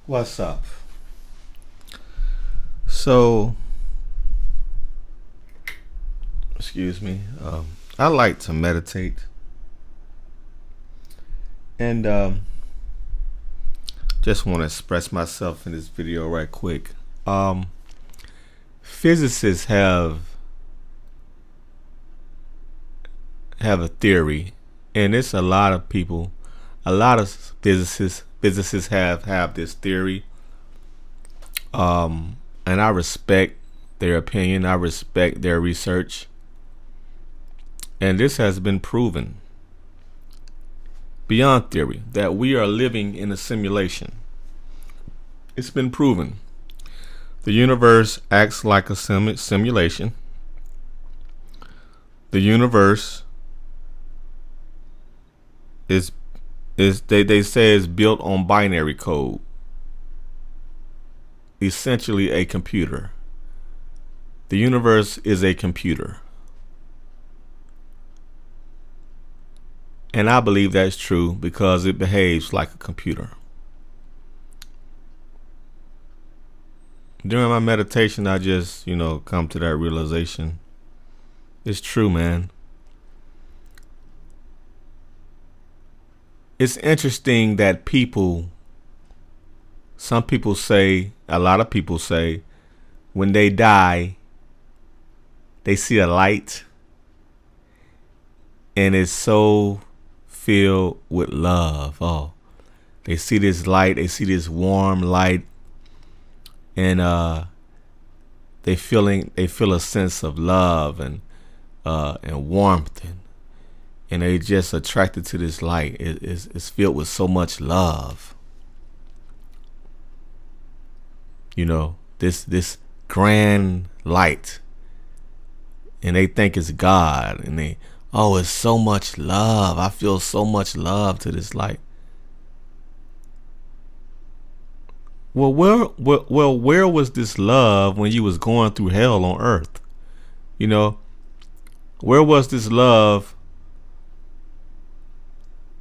What's up? So, excuse me. I like to meditate, and just want to express myself in this video right quick. Um, Physicists have a theory, and it's a lot of people, a lot of physicists have this theory. And I respect their opinion. I respect their research, and this has been proven beyond theory that we are living in a simulation. It's been proven. The universe acts like a simulation. The universe is they say is built on binary code, essentially a computer. The universe is a computer. And I believe that's true because it behaves like a computer. During my meditation, I just, come to that realization. It's true, man. It's interesting that some people say, a lot of people say, when they die, they see a light and it's so filled with love. Oh, they see this light, they see this warm light, and they feel a sense of love and warmth, and they just attracted to this light. It's filled with so much love. This grand light, and they think it's God, and it's so much love. I feel so much love to this light. Well, where was this love when you was going through hell on earth? Where was this love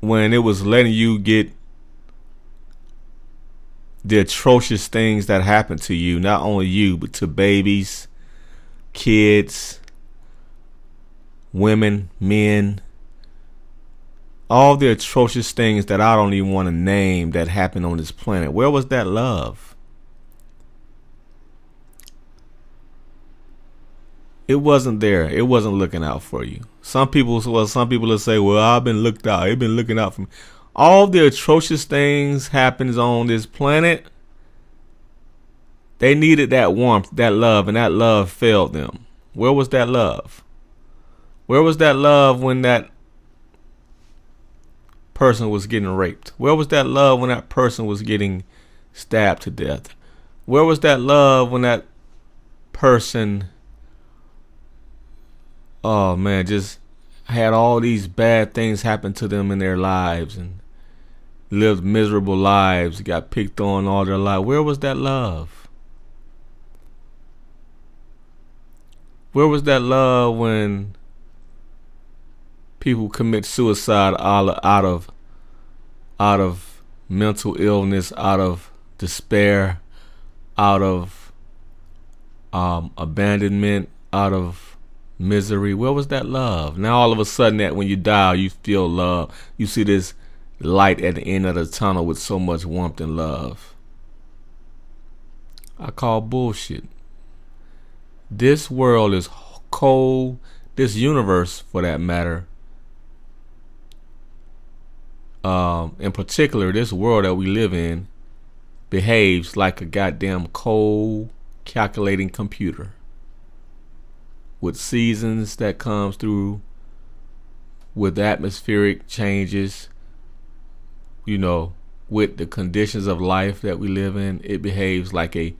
when it was letting you get the atrocious things that happened to you, not only you, but to babies, kids, women, men, all the atrocious things that I don't even want to name that happened on this planet? Where was that love? It wasn't there. It wasn't looking out for you. Some people will say, "Well, I've been looked out. They've been looking out for me." All the atrocious things happens on this planet. They needed that warmth, that love, and that love failed them. Where was that love? Where was that love when that person was getting raped? Where was that love when that person was getting stabbed to death? Where was that love when that person, oh man, just had all these bad things happen to them in their lives and lived miserable lives, got picked on all their life? Where was that love? Where was that love when people commit suicide out of mental illness, out of despair, out of abandonment, out of misery? Where was that love? Now all of a sudden, that when you die, you feel love. You see this light at the end of the tunnel with so much warmth and love. I call bullshit. This world is cold. This universe, for that matter, in particular, this world that we live in, behaves like a goddamn cold, calculating computer with seasons that comes through, with atmospheric changes, with the conditions of life that we live in. It behaves like a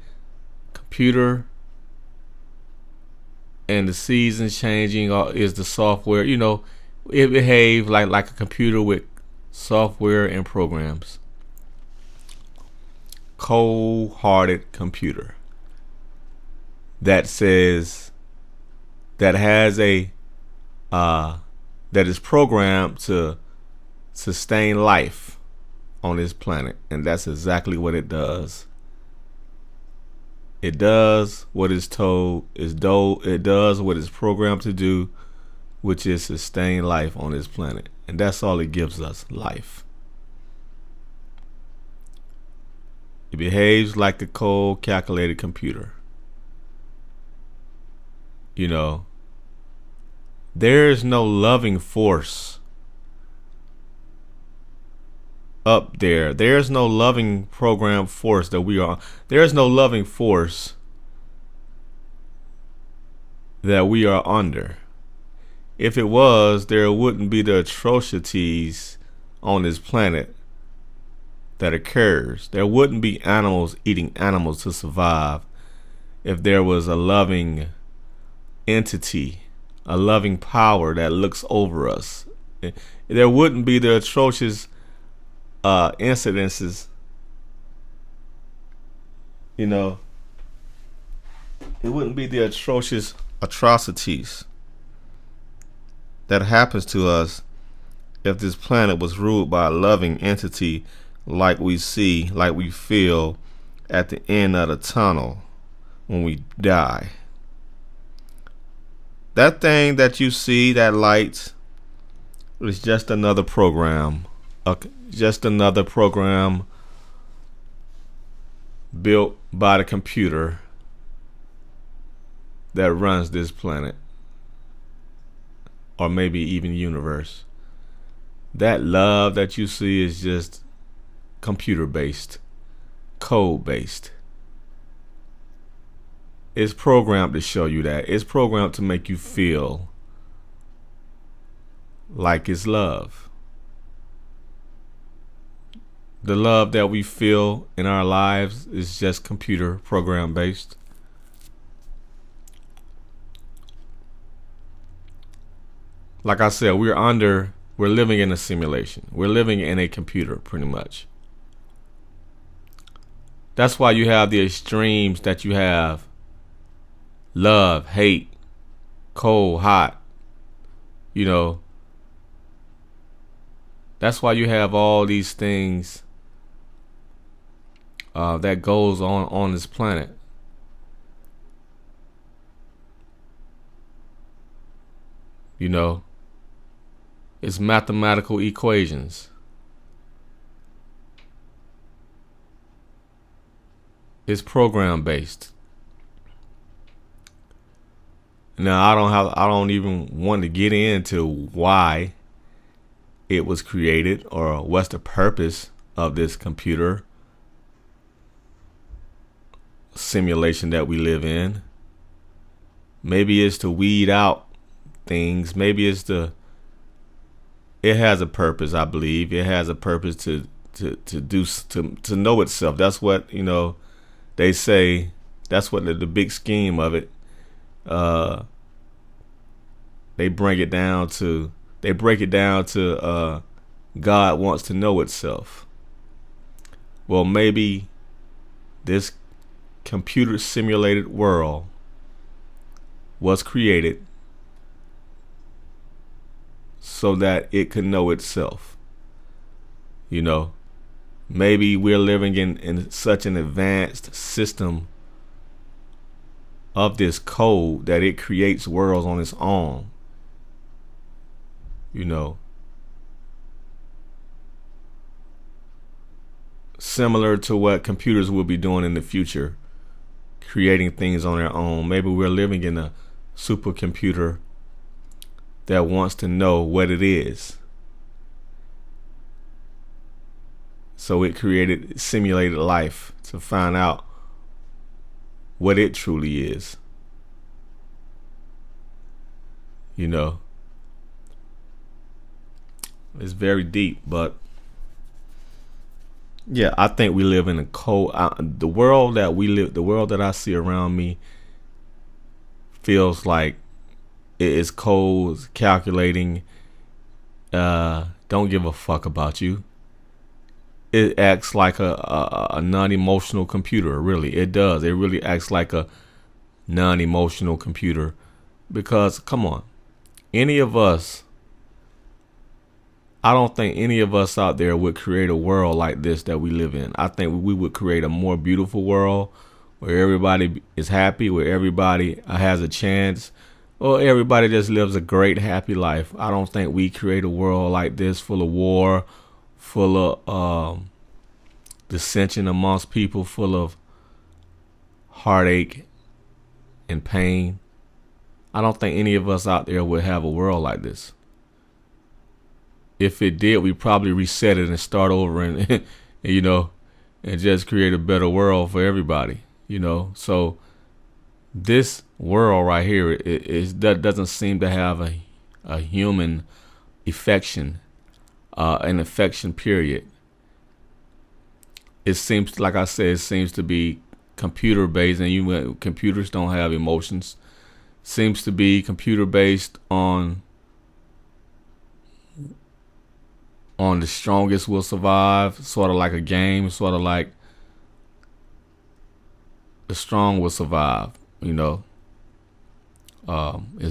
computer, and the seasons changing is the software. It behaves like a computer with software and programs. Cold-hearted computer that has that is programmed to sustain life on this planet, and that's exactly what it does. It does what it's told. It does what it's programmed to do, which is sustain life on this planet, and that's all it gives us: life. It behaves like a cold, calculated computer. You know, there is no loving force up there. There's no loving program force that we are. There's no loving force that we are under. If it was, there wouldn't be the atrocities on this planet that occurs. There wouldn't be animals eating animals to survive if there was a loving entity, a loving power that looks over us. There wouldn't be the atrocious incidences. You know, it wouldn't be the atrocious atrocities that happens to us if this planet was ruled by a loving entity like we see, like we feel at the end of the tunnel when we die. That thing that you see, that light, is just another program. Just another program built by the computer that runs this planet, or maybe even universe. That love that you see is just computer based, code based. It's programmed to show you that. It's programmed to make you feel like it's love. The love that we feel in our lives is just computer program based. Like I said, we're living in a simulation. We're living in a computer, pretty much. That's why you have the extremes that you have: love, hate, cold, hot. You know, that's why you have all these things that goes on this planet. You know, it's mathematical equations. It's program based. Now I don't even want to get into why it was created or what's the purpose of this computer simulation that we live in. Maybe it's to weed out things. Maybe it has a purpose. I believe it has a purpose to know itself. That's what, you know, they say. That's what the big scheme of it. They break it down to God wants to know itself. Well, maybe this computer simulated world was created so that it could know itself. You know, maybe we're living in such an advanced system of this code that it creates worlds on its own. You know, similar to what computers will be doing in the future, creating things on their own. Maybe we're living in a supercomputer that wants to know what it is. So it simulated life to find out what it truly is. You know, it's very deep, but yeah, I think we live in a cold. The world that I see around me feels like it is cold, calculating. Don't give a fuck about you. It acts like a non-emotional computer. Really, it does. It really acts like a non-emotional computer. Because come on, any of us I don't think any of us out there would create a world like this that we live in. I think we would create a more beautiful world where everybody is happy, where everybody has a chance, or everybody just lives a great, happy life. I don't think we create a world like this full of war, full of dissension amongst people, full of heartache and pain. I don't think any of us out there would have a world like this. If it did, we'd probably reset it and start over and, and just create a better world for everybody. So this world right here that doesn't seem to have a human affection, an affection period. It seems, like I said, it seems to be computer based, and computers don't have emotions. Seems to be computer based on the strongest will survive, sort of like a game, sort of like the strong will survive. It's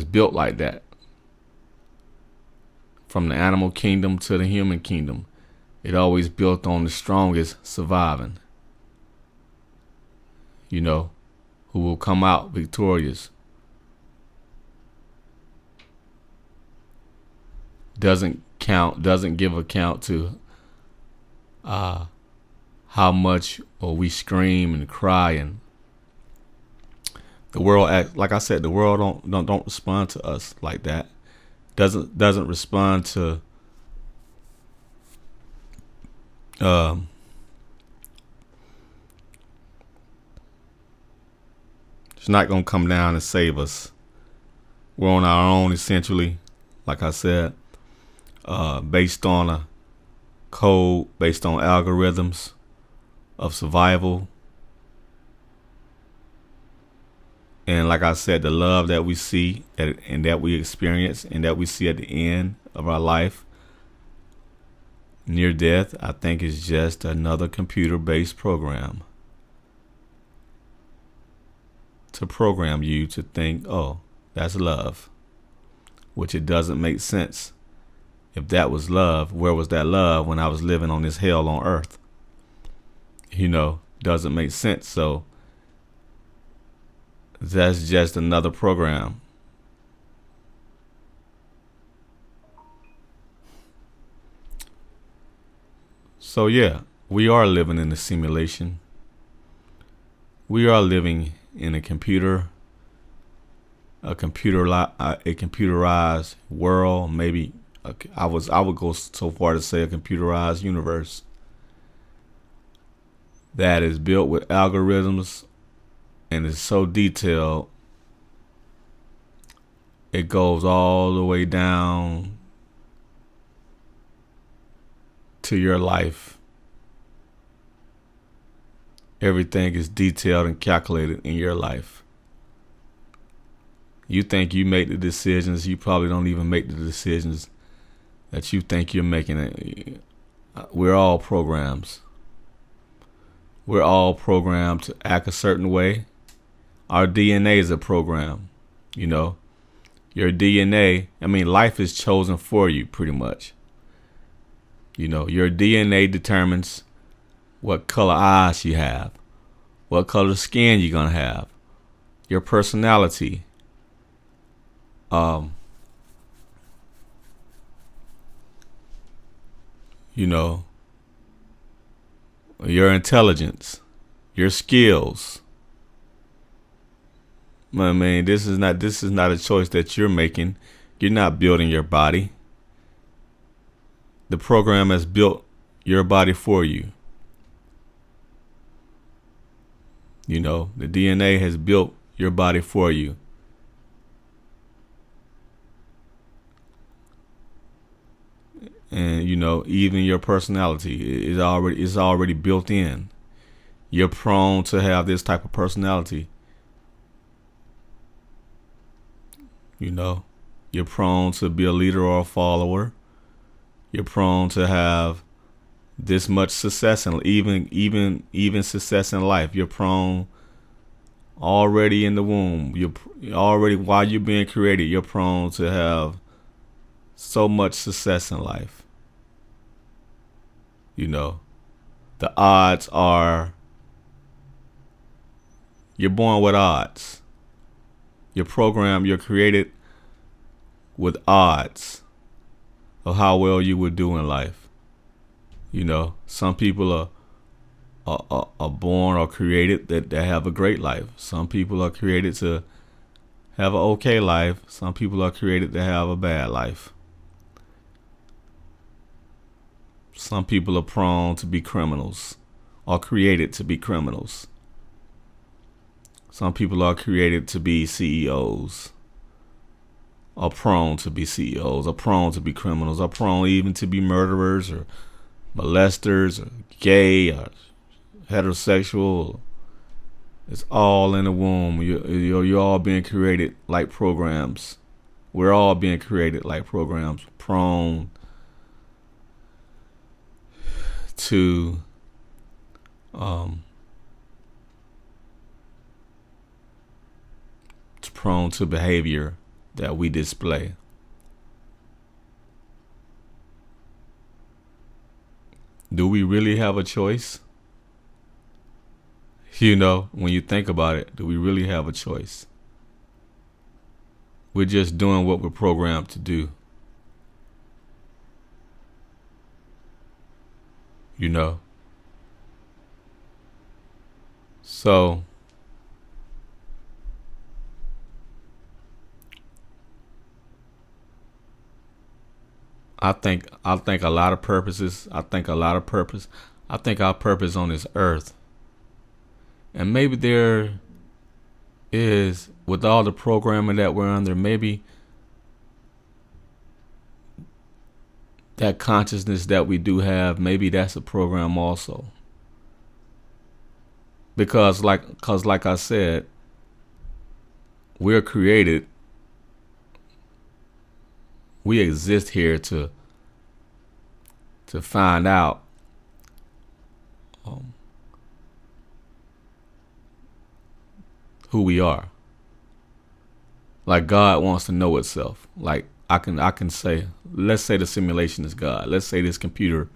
built like that. From the animal kingdom to the human kingdom, it always built on the strongest surviving. Who will come out victorious. Doesn't give account to how much or we scream and cry, and the world like I said, the world don't respond to us like that. Doesn't respond to it's not gonna come down and save us. We're on our own, essentially, like I said, based on a code, based on algorithms of survival. And like I said, the love that we see and that we experience and that we see at the end of our life, near death, I think is just another computer-based program to program you to think, oh, that's love, which it doesn't make sense. If that was love, where was that love when I was living on this hell on earth? Doesn't make sense. So that's just another program. So yeah, we are living in a simulation. We are living in a computerized world. Maybe I would go so far to say a computerized universe that is built with algorithms and is so detailed. It goes all the way down to your life. Everything is detailed and calculated in your life. You think you make the decisions, you probably don't even make the decisions that you think you're making. We're all programs. We're all programmed to act a certain way. Our DNA is a program. Your DNA, life is chosen for you pretty much. Your DNA determines what color eyes you have, what color skin you're going to have, your personality, your intelligence, your skills. This is not a choice that you're making. You're not building your body. The program has built your body for you. The DNA has built your body for you. And even your personality is already built in. You're prone to have this type of personality. You're prone to be a leader or a follower. You're prone to have this much success, and even success in life. You're prone already in the womb. You're already, while you're being created, you're prone to have so much success in life. You know, the odds are you're born with odds. You're created with odds of how well you would do in life. You know, some people are born or created that have a great life. Some people are created to have an okay life. Some people are created to have a bad life. Some people are prone to be criminals or created to be criminals. Some people are created to be CEOs, are prone to be CEOs, are prone to be criminals, are prone even to be murderers or molesters or gay or heterosexual. It's all in the womb. You're all being created like programs. We're all being created like programs, prone to prone to behavior that we display. Do we really have a choice? You know, when you think about it, do we really have a choice? We're just doing what we're programmed to do. You know? So, I think a lot of purposes. I think our purpose on this earth, and maybe there is, with all the programming that we're under, maybe that consciousness that we do have, maybe that's a program also. Because like I said, we're created. We exist here to find out who we are. Like God wants to know itself. Like I can say, let's say the simulation is God. Let's say this computer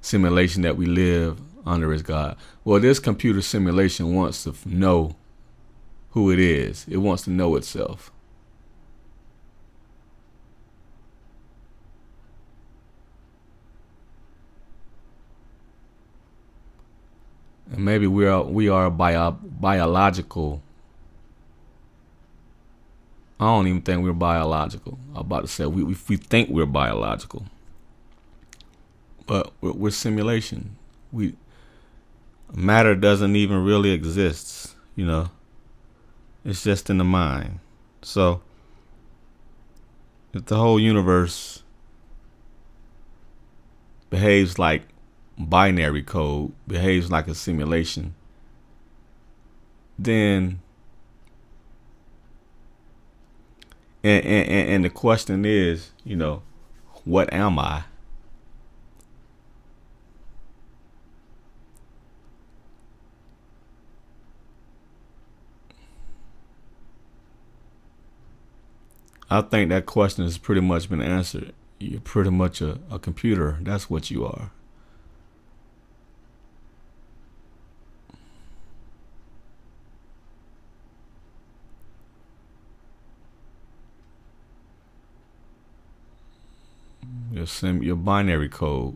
simulation that we live under is God. Well, this computer simulation wants to know who it is. It wants to know itself. And maybe we are biological. I don't even think we're biological. I'm about to say we think we're biological, but we're simulation. Matter doesn't even really exist. You know, it's just in the mind. So if the whole universe behaves like binary code, behaves like a simulation, then and the question is, you know, what am I? I think that question has pretty much been answered. You're pretty much a computer. That's what you are. Your binary code.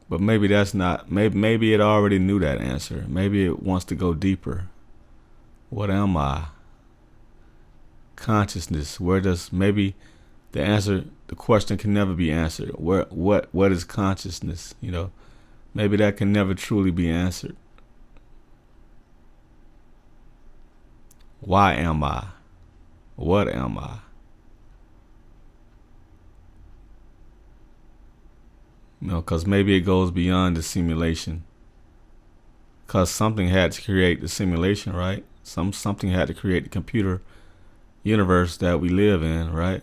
But maybe that's not. Maybe it already knew that answer. Maybe it wants to go deeper. What am I? Consciousness. Where does maybe the answer? The question can never be answered. What is consciousness? You know, maybe that can never truly be answered. Why am I? What am I? You know, because maybe it goes beyond the simulation. Because something had to create the simulation, right? Something had to create the computer universe that we live in, right?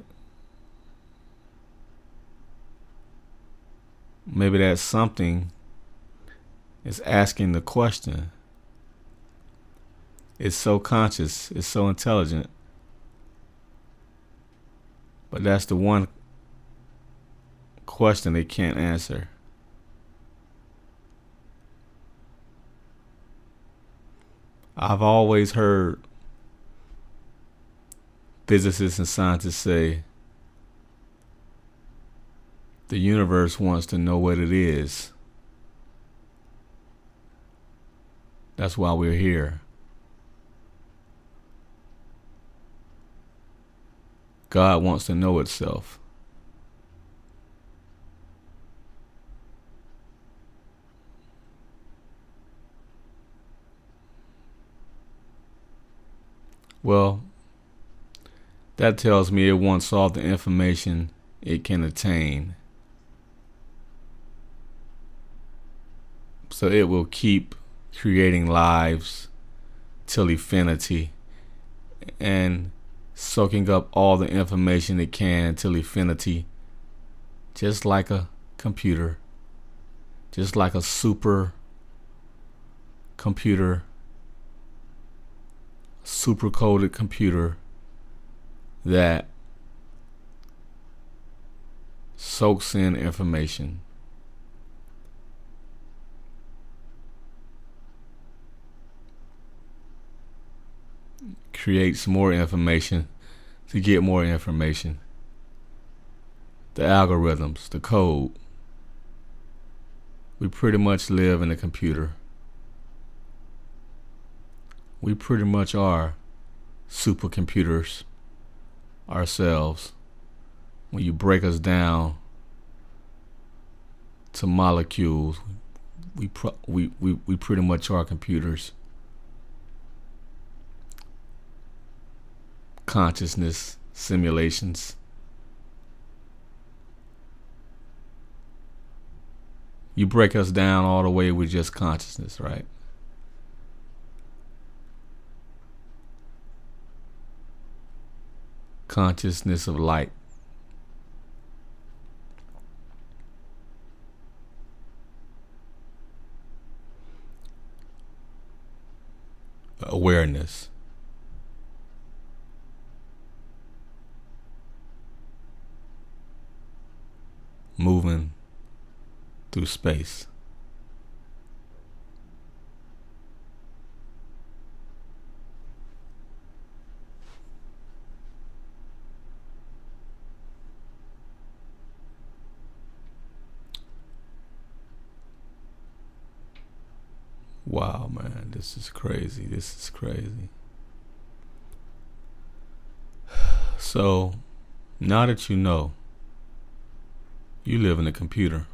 Maybe that something is asking the question. It's so conscious, it's so intelligent. But that's the one question they can't answer. I've always heard physicists and scientists say the universe wants to know what it is. That's why we're here. God wants to know itself. Well, that tells me it wants all the information it can attain. So it will keep creating lives till infinity and soaking up all the information it can till infinity, just like a computer, just like a super computer, super coded computer that soaks in information. Creates more information to get more information. The algorithms, the code. We pretty much live in a computer. We pretty much are supercomputers ourselves. When you break us down to molecules, we pretty much are computers. Consciousness simulations. You break us down all the way with just consciousness, right? Consciousness of light. Awareness. Moving through space. Wow, man, this is crazy. This is crazy. So, now that you know, you live in a computer.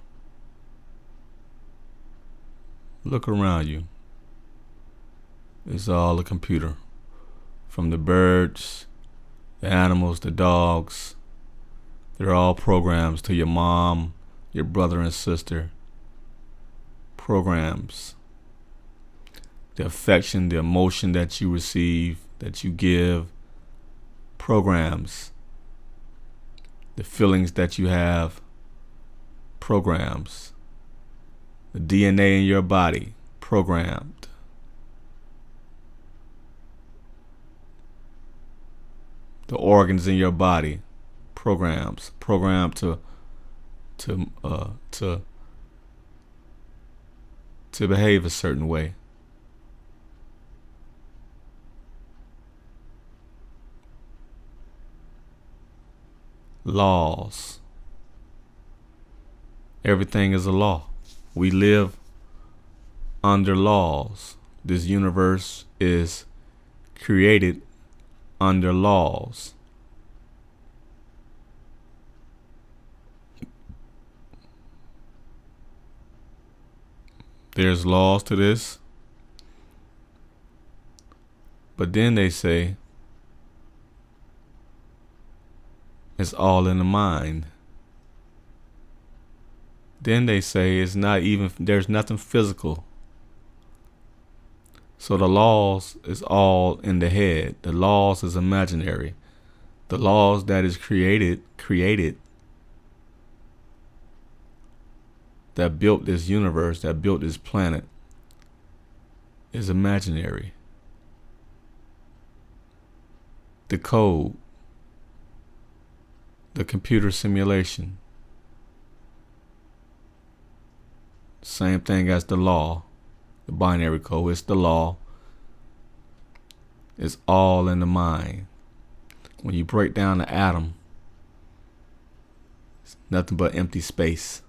Look around you. It's all a computer. From the birds, the animals, the dogs. They're all programs to your mom, your brother and sister. Programs. The affection, the emotion that you receive, that you give. Programs. The feelings that you have. Programs. The DNA in your body, programmed. The organs in your body, programs. Programmed to behave a certain way. Laws. Everything is a law. We live under laws. This universe is created under laws. There's laws to this. But then they say it's all in the mind. Then they say it's not even, there's nothing physical. So the laws is all in the head. The laws is imaginary. The laws that is created, that built this universe, that built this planet, is imaginary. The code, the computer simulation, Same thing as the law, the binary code. It's the law. It's all in the mind. When you break down the atom, it's nothing but empty space.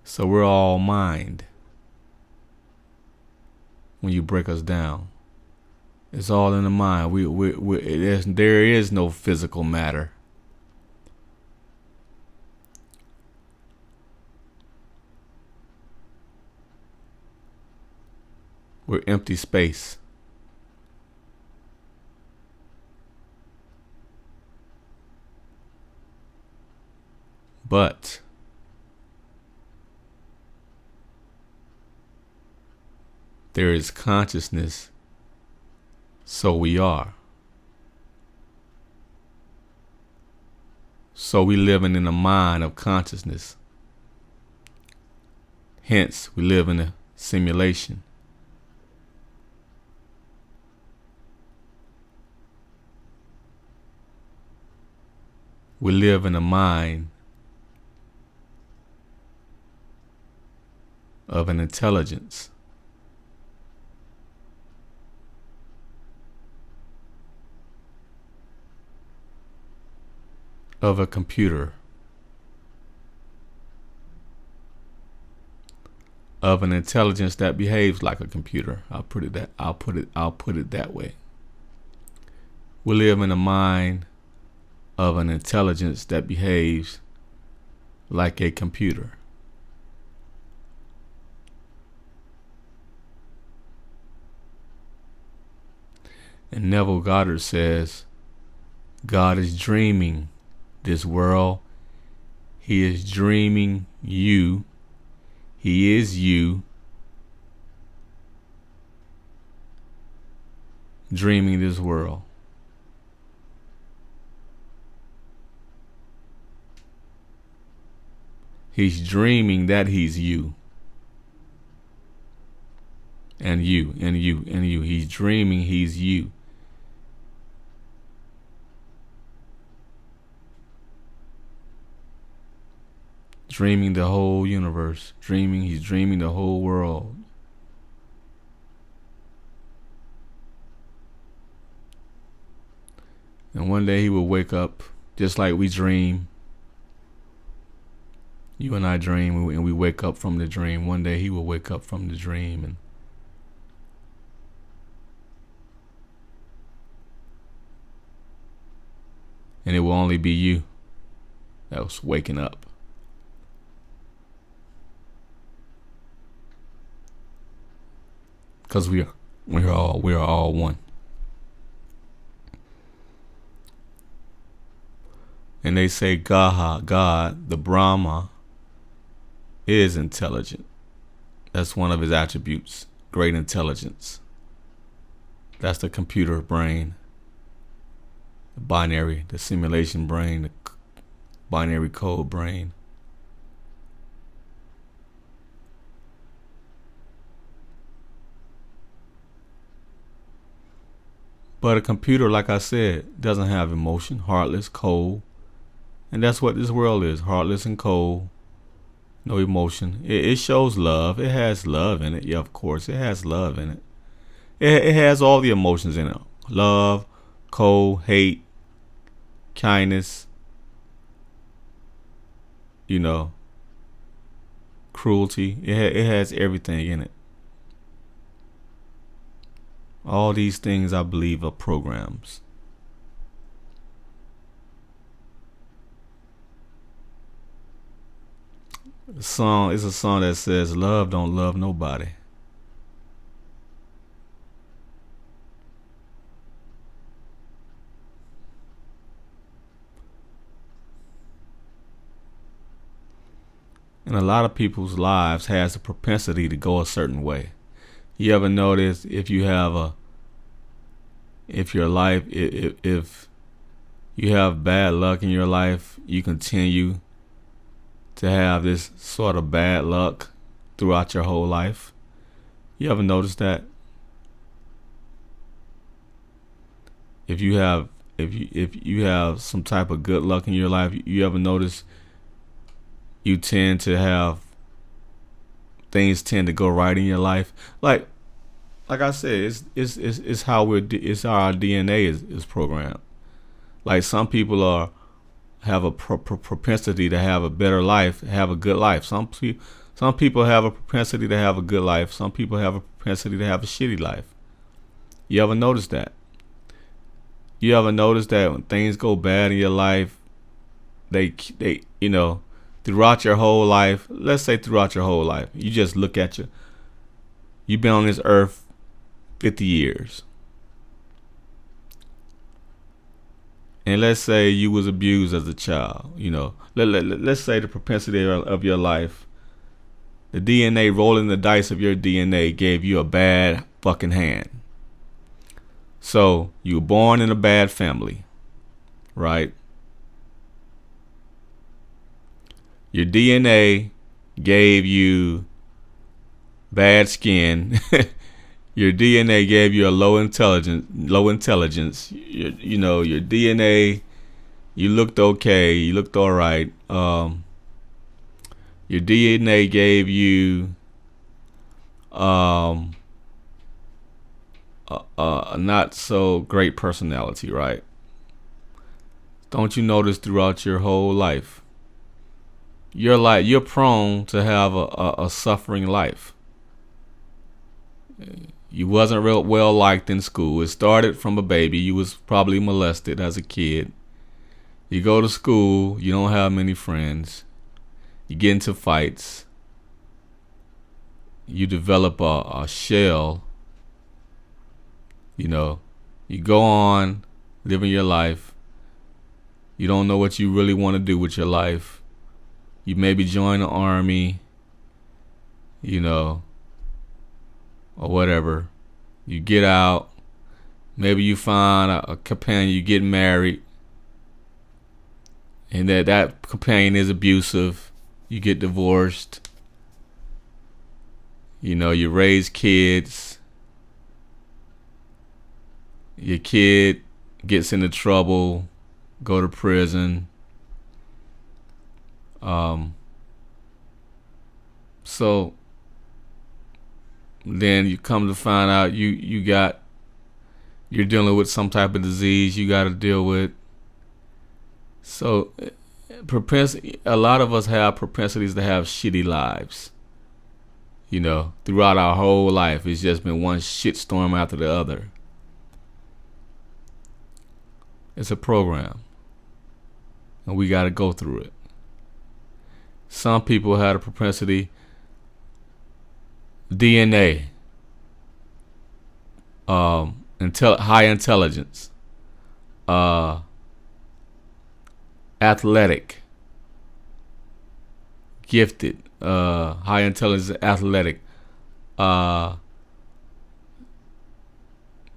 So we're all mind. When you break us down, it's all in the mind. There is no physical matter. We're empty space. But there is consciousness, so we are. So we living in a mind of consciousness. Hence, we live in a simulation. We live in a mind of an intelligence. Of a computer. Of an intelligence that behaves like a computer. I'll put it that way. We live in a mind of an intelligence that behaves like a computer. And Neville Goddard says, God is dreaming this world. He is dreaming you. He is you. Dreaming this world. He's dreaming that he's you. And you, and you, and you. He's dreaming he's you. Dreaming the whole universe. He's dreaming the whole world. And one day he will wake up just like we dream. You and I dream and we wake up from the dream. One day he will wake up from the dream and it will only be you that was waking up. Because we are all one. And they say God, the Brahma, is intelligent. That's one of his attributes, great intelligence. That's the computer brain, the binary, the simulation brain, the binary code brain. But a computer, like I said, doesn't have emotion, heartless, cold. And that's what this world is, heartless and cold, no emotion. It shows love. It has love in it. Yeah, of course, it has love in it. It has all the emotions in it. Love, cold, hate, kindness, cruelty. It has everything in it. All these things, I believe, are programs. The song is a song that says, love don't love nobody. And a lot of people's lives has a propensity to go a certain way. You ever notice if you have bad luck in your life, you continue to have this sort of bad luck throughout your whole life? You ever notice that? If you have some type of good luck in your life, you ever notice you tend to have things tend to go right in your life. Like I said, it's how it's how our DNA is programmed. Like some people have a propensity to have a better life, have a good life. Some people have a propensity to have a good life. Some people have a propensity to have a shitty life. You ever notice that? You ever notice that when things go bad in your life, they throughout your whole life, let's say throughout your whole life, you just look at you've been on this earth 50 years. And let's say you was abused as a child, let's say the propensity of your life, the DNA, rolling the dice of your DNA gave you a bad fucking hand. So you were born in a bad family, right? Your DNA gave you bad skin. Your DNA gave you a low intelligence. Your DNA, you looked okay. You looked all right. Your DNA gave you a not so great personality, right? Don't you notice throughout your whole life, you're prone to have a suffering life. You wasn't real well liked in school. It started from a baby. You was probably molested as a kid. You go to school. You don't have many friends. You get into fights. You develop a shell. You go on living your life. You don't know what you really want to do with your life. You maybe join the army. Or whatever. You get out. Maybe you find a companion. You get married. And that companion is abusive. You get divorced. You raise kids. Your kid gets into trouble. Go to prison. So then you come to find out you're dealing with some type of disease you got to deal with. So a lot of us have propensities to have shitty lives. Throughout our whole life, it's just been one shitstorm after the other. It's a program, and we got to go through it. Some people had a propensity, DNA, high intelligence, athletic, gifted, high intelligence, athletic.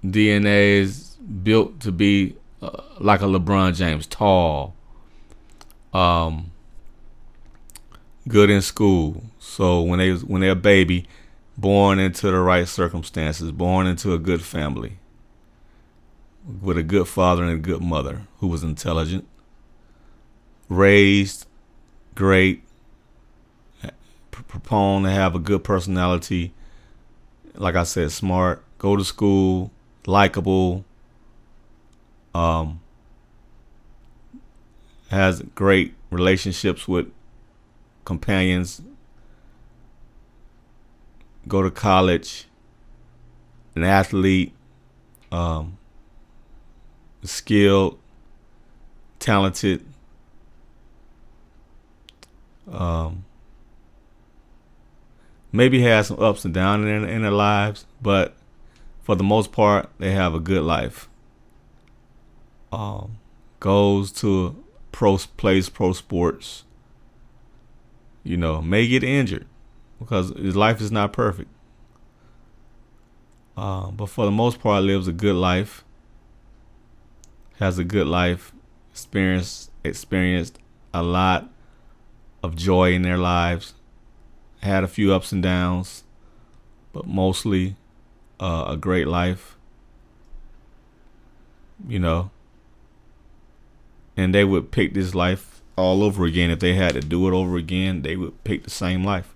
DNA is built to be like a LeBron James, tall, good in school. So when they're a baby, born into the right circumstances, born into a good family, with a good father and a good mother who was intelligent, raised great, prone to have a good personality, like I said, smart, go to school, likable, has great relationships with companions, go to college, an athlete, skilled, talented, maybe has some ups and downs in their lives, but for the most part, they have a good life. Goes to plays pro sports. May get injured because his life is not perfect. But for the most part, lives a good life. Has a good life. Experienced a lot of joy in their lives. Had a few ups and downs, but mostly a great life. And they would pick this life all over again. If they had to do it over again, they would pick the same life.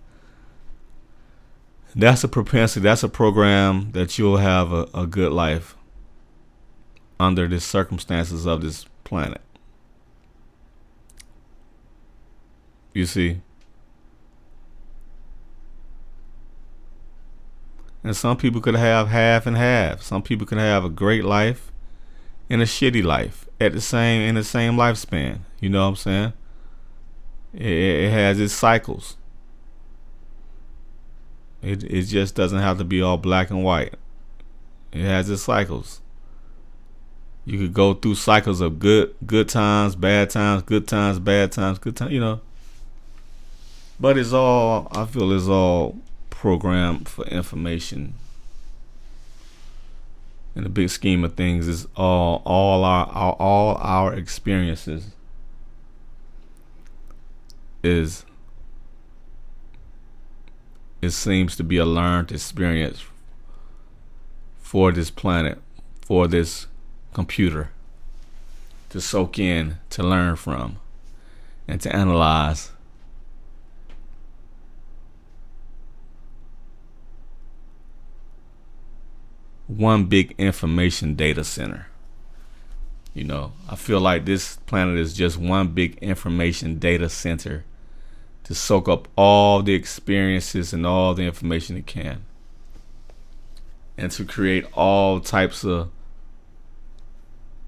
That's a propensity. That's a program that you'll have a good life under the circumstances of this planet. You see? And some people could have half and half. Some people can have a great life and a shitty life in the same lifespan. You know what I'm saying? It has its cycles. It just doesn't have to be all black and white. It has its cycles. You could go through cycles of good times, bad times, good times, bad times, good times, you know. But I feel it's all programmed for information. In the big scheme of things, is all our experiences it seems to be a learned experience for this planet, for this computer to soak in, to learn from, and to analyze. One big information data center. You know, I feel like this planet is just one big information data center to soak up all the experiences and all the information it can, and to create all types of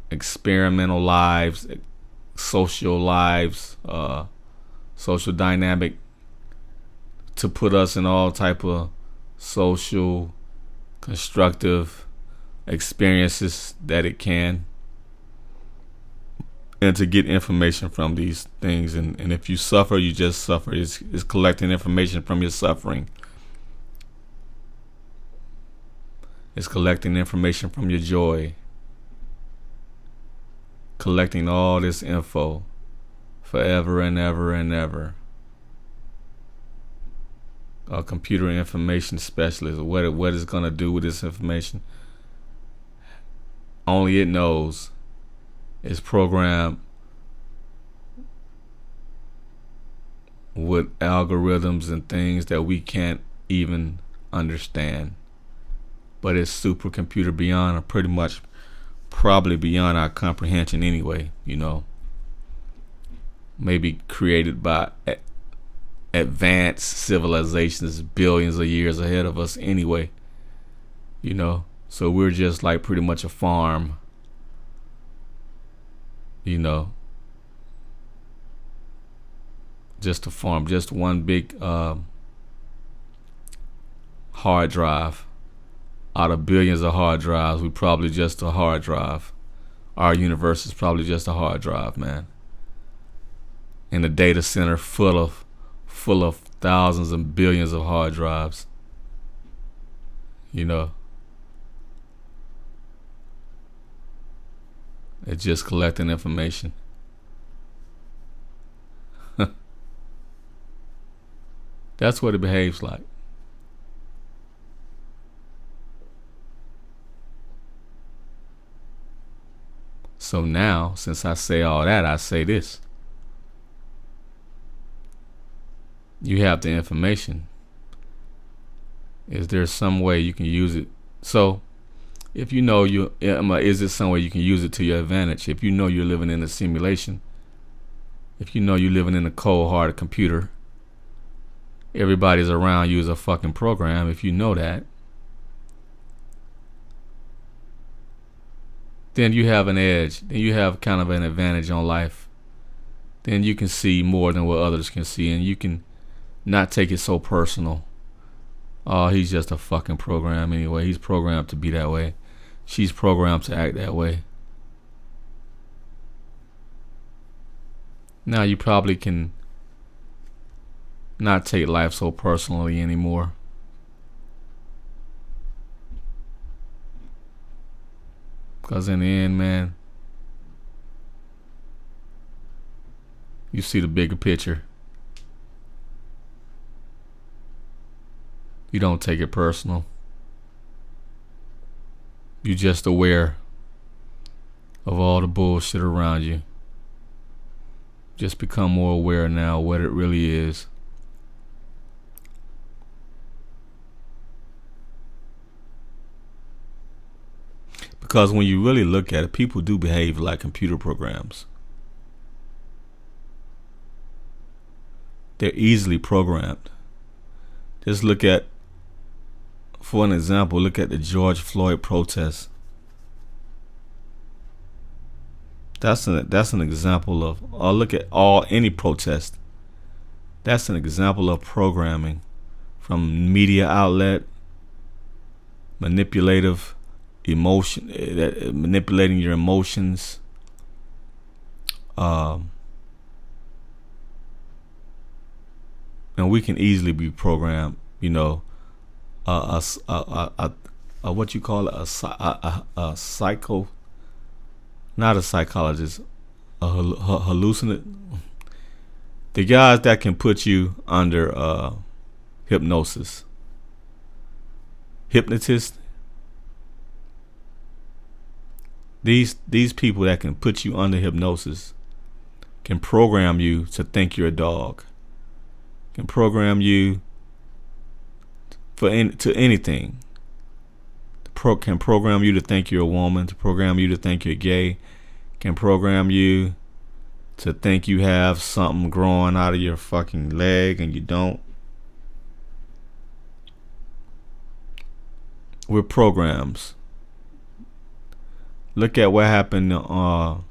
experimental lives, social lives, social dynamic, to put us in all type of social constructive experiences that it can, and to get information from these things. And if you suffer, you just suffer. It's collecting information from your suffering. It's collecting information from your joy. Collecting all this info forever and ever and ever. A computer information specialist, what it's going to do with this information, only it knows. It's programmed with algorithms and things that we can't even understand. But it's supercomputer beyond, or pretty much probably beyond our comprehension anyway, you know. Maybe created by advanced civilizations billions of years ahead of us anyway, you know. So we're just like pretty much a farm, you know. Just a farm, just one big hard drive. Out of billions of hard drives, we probably just a hard drive. Our universe is probably just a hard drive, man. In a data center full of thousands and billions of hard drives. You know. It's just collecting information. That's what it behaves like. So now, since I say all that, I say this. You have the information. Is there some way you can use it? So, if you know is there some way you can use it to your advantage? If you know you're living in a simulation, if you know you're living in a cold-hearted computer, everybody's around you is a fucking program. If you know that, then you have an edge. Then you have kind of an advantage on life. Then you can see more than what others can see, and you can not take it so personal. Oh, he's just a fucking program anyway. He's programmed to be that way. She's programmed to act that way. Now you probably can not take life so personally anymore. Because in the end, man, you see the bigger picture. You don't take it personal. You're just aware of all the bullshit around you. just become more aware now what it really is. Because when you really look at it, people do behave like computer programs. They're easily programmed. Just look at, for an example, look at the George Floyd protests. That's an example of, or look at any protest. That's an example of programming from media outlet, manipulating your emotions. And we can easily be programmed. What you call it, a psycho, not a psychologist, a hallucinate. The guys that can put you under hypnosis, hypnotist. These people that can put you under hypnosis can program you to think you're a dog. Can program you to anything. Can program you to think you're a woman. To program you to think you're gay. Can program you to think you have something growing out of your fucking leg and you don't. We're programs. Look at what happened. The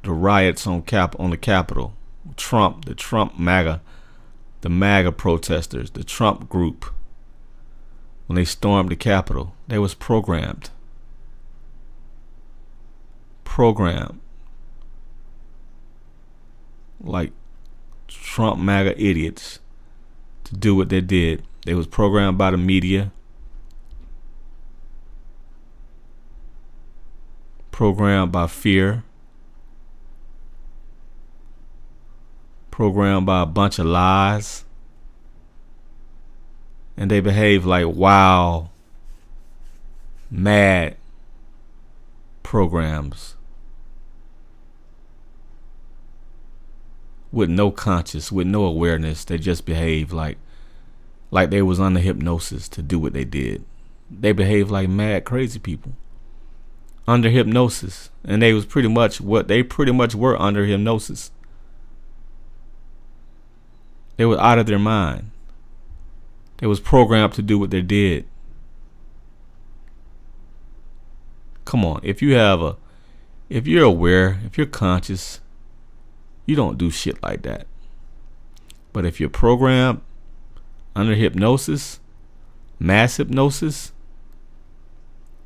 riots on the Capitol. The MAGA protesters, the Trump group. When they stormed the Capitol, they was programmed. Like Trump MAGA idiots to do what they did. They was programmed by the media. Programmed by fear. Programmed by a bunch of lies. And they behave like wild, mad programs. With no conscience, with no awareness. They just behave like they was under hypnosis to do what they did. They behave like mad, crazy people. Under hypnosis. And they pretty much were under hypnosis. They were out of their mind. They was programmed to do what they did. Come on, if you're aware, if you're conscious, you don't do shit like that. But if you're programmed under hypnosis, mass hypnosis,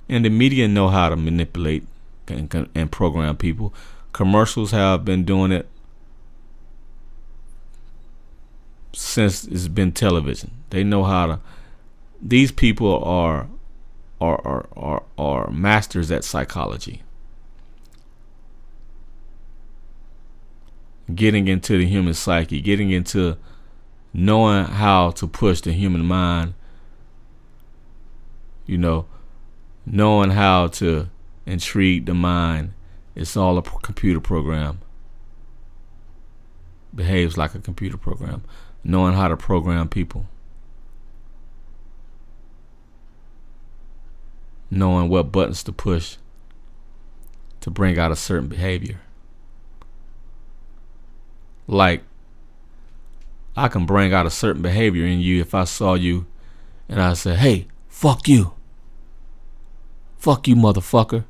and the media know how to manipulate and program people. Commercials have been doing it since it's been television. They know how to. These people are masters at psychology. Getting into the human psyche, getting into knowing how to push the human mind, knowing how to intrigue the mind. It's all a computer program. Behaves like a computer program. Knowing how to program people. Knowing what buttons to push to bring out a certain behavior. Like, I can bring out a certain behavior in you if I saw you and I said, hey, fuck you. Fuck you, motherfucker.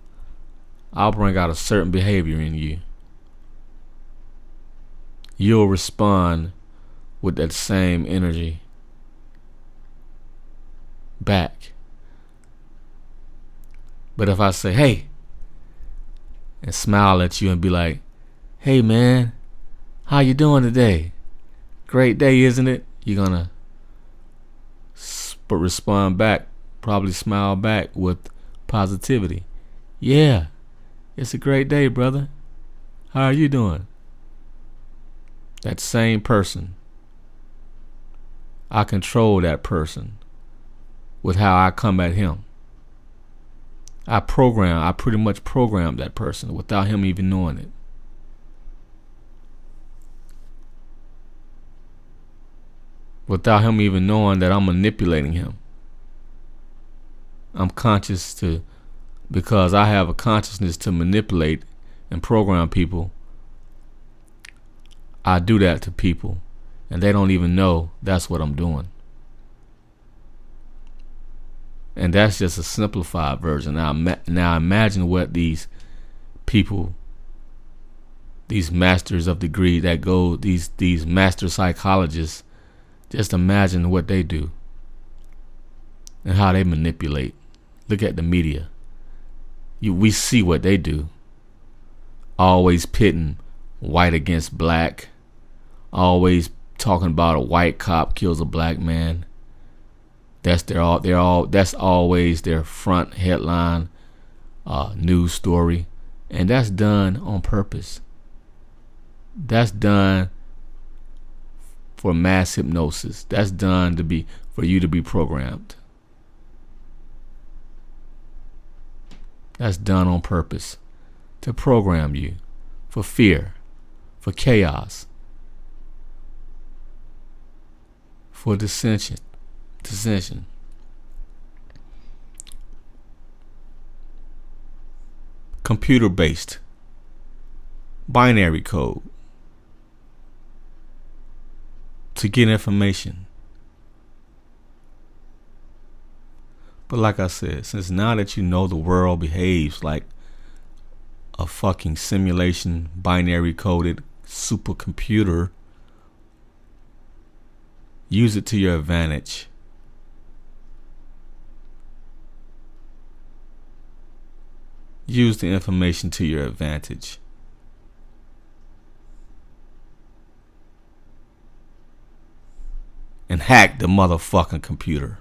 I'll bring out a certain behavior in you. You'll respond with that same energy back. But if I say, hey, and smile at you and be like, hey, man, how you doing today? Great day, isn't it? You're gonna respond back, probably smile back with positivity. Yeah, it's a great day, brother. How are you doing? That same person, I control that person with how I come at him. I pretty much program that person without him even knowing it. without him even knowing that I'm manipulating him. I'm conscious to, because I have a consciousness to manipulate and program people. I do that to people, and they don't even know that's what I'm doing. And that's just a simplified version. Now imagine what these people, these masters of degree that go, these master psychologists, just imagine what they do and how they manipulate. Look at the media. We see what they do. Always pitting white against black. Always talking about a white cop kills a black man. That's that's always their front headline news story, and that's done on purpose. That's done for mass hypnosis. That's done for you to be programmed. That's done on purpose to program you for fear, for chaos, for dissension. Computer-based, binary code to get information. But like I said, since now that you know the world behaves like a fucking simulation, binary coded supercomputer, use it to your advantage. Use the information to your advantage. And hack the motherfucking computer.